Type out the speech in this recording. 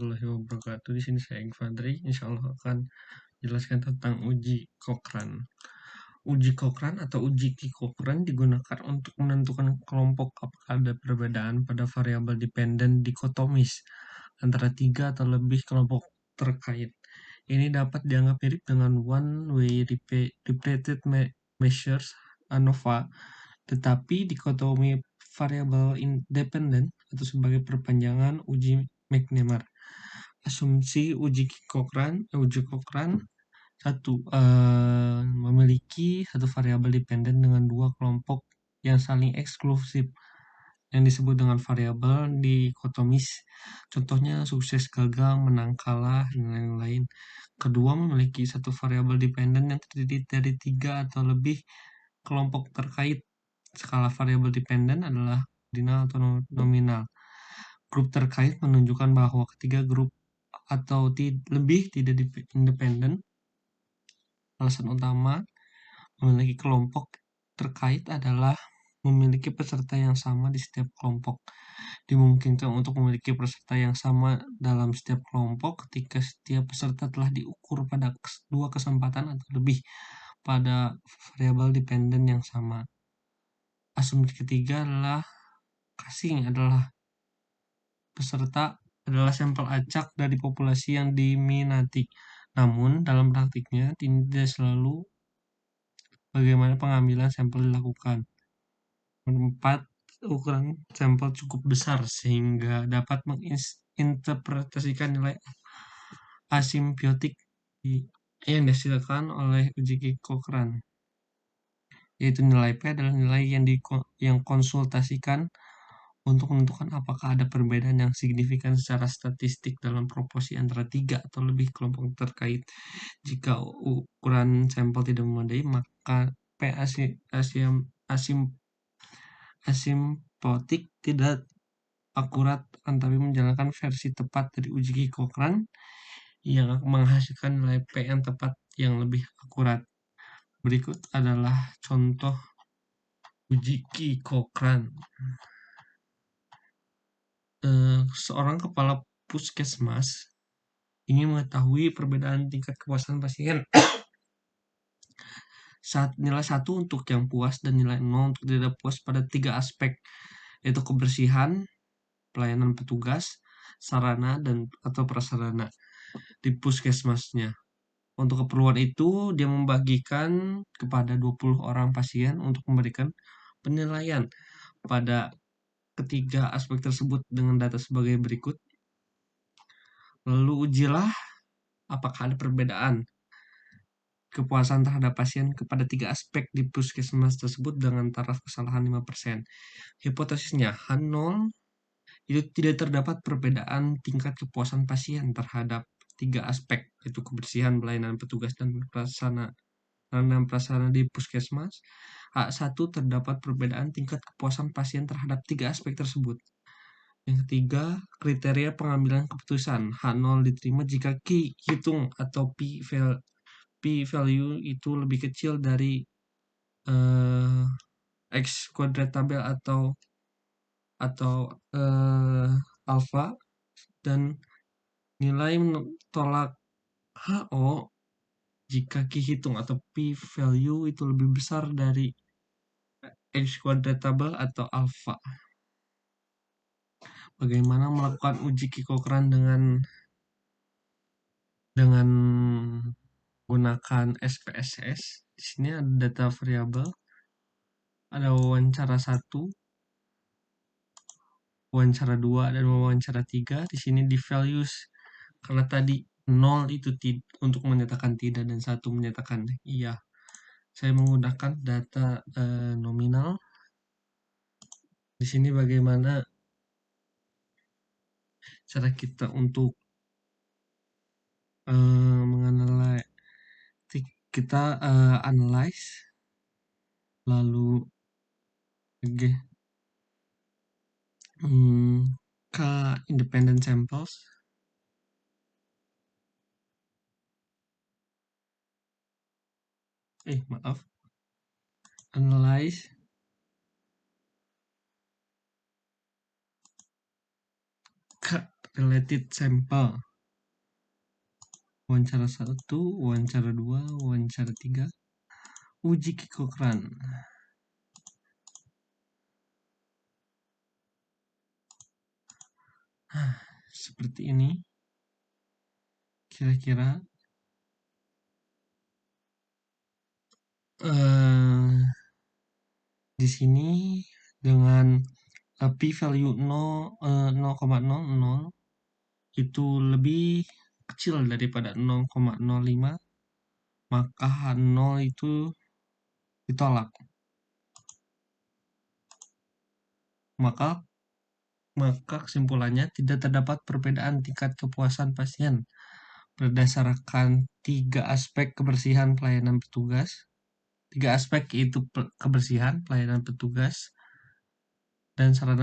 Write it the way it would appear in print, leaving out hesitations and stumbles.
warahmatullahi wabarakatuh. Di sini saya Fadri, insya Allah akan jelaskan tentang uji Cochrane. Uji Cochrane atau uji Cochrane digunakan untuk menentukan kelompok apakah ada perbedaan pada variabel dependen dikotomis antara tiga atau lebih kelompok terkait. Ini dapat dianggap mirip dengan one-way repeated measures ANOVA, tetapi dikotomi variabel independen atau sebagai perpanjangan uji McNemar. Asumsi uji Cochrane satu, memiliki satu variabel dependen dengan dua kelompok yang saling eksklusif yang disebut dengan variabel dikotomis. Contohnya sukses, gagal, menang, kalah, dan lain-lain. Kedua, memiliki satu variabel dependen yang terdiri dari tiga atau lebih kelompok terkait. Skala variabel dependen adalah ordinal atau nominal. Grup terkait menunjukkan bahwa ketiga grup atau lebih tidak independen. Alasan utama memiliki kelompok terkait adalah memiliki peserta yang sama di setiap kelompok. Dimungkinkan untuk memiliki peserta yang sama dalam setiap kelompok ketika setiap peserta telah diukur pada dua kesempatan atau lebih pada variabel dependen yang sama. Asumsi ketiga adalah casing adalah peserta adalah sampel acak dari populasi yang diminati. Namun, dalam praktiknya tidak selalu bagaimana pengambilan sampel dilakukan. Empat, ukuran sampel cukup besar sehingga dapat menginterpretasikan nilai asimptotik yang dihasilkan oleh uji Cochrane, yaitu nilai P adalah nilai yang konsultasikan untuk menentukan apakah ada perbedaan yang signifikan secara statistik dalam proporsi antara tiga atau lebih kelompok terkait. Jika ukuran sampel tidak memadai, maka P asimptotik tidak akurat, tapi menjalankan versi tepat dari uji Cochrane yang menghasilkan nilai P yang tepat yang lebih akurat. Berikut adalah contoh uji Cochrane. Seorang kepala puskesmas ingin mengetahui perbedaan tingkat kepuasan pasien saat nilai 1 untuk yang puas dan nilai 0 untuk tidak puas pada tiga aspek, yaitu kebersihan, pelayanan petugas, sarana dan atau prasarana di puskesmasnya. Untuk keperluan itu, dia membagikan kepada 20 orang pasien untuk memberikan penilaian pada ketiga aspek tersebut dengan data sebagai berikut. Lalu ujilah apakah ada perbedaan kepuasan terhadap pasien kepada tiga aspek di puskesmas tersebut dengan taraf kesalahan 5%. Hipotesisnya, H0 itu tidak terdapat perbedaan tingkat kepuasan pasien terhadap tiga aspek, yaitu kebersihan, pelayanan petugas, dan prasarana di puskesmas. A1 terdapat perbedaan tingkat kepuasan pasien terhadap tiga aspek tersebut. Yang ketiga, kriteria pengambilan keputusan. H0 diterima jika Q hitung atau P value itu lebih kecil dari X kuadrat tabel atau alfa, dan nilai tolak HO jika Q hitung atau P value itu lebih besar dari X kuadrat tabel atau alfa. Bagaimana melakukan uji Cochrane dengan menggunakan SPSS? Di sini ada data variabel, ada wawancara 1, wawancara 2, dan wawancara 3. Di sini di values karena tadi 0 itu untuk menyatakan tidak dan 1 menyatakan iya. Saya menggunakan data nominal. Di sini bagaimana cara kita untuk menganalisis, kita analyze, lalu K independent samples, analyze related sample. Wawancara 1, wawancara 2, wawancara 3. Uji Cochrane. Seperti ini. Kira-kira di sini dengan p-value 0,00 itu lebih kecil daripada 0,05, maka 0 itu ditolak. Maka kesimpulannya tidak terdapat perbedaan tingkat kepuasan pasien berdasarkan 3 aspek kebersihan pelayanan petugas. 3 aspek yaitu kebersihan, pelayanan petugas, dan sarana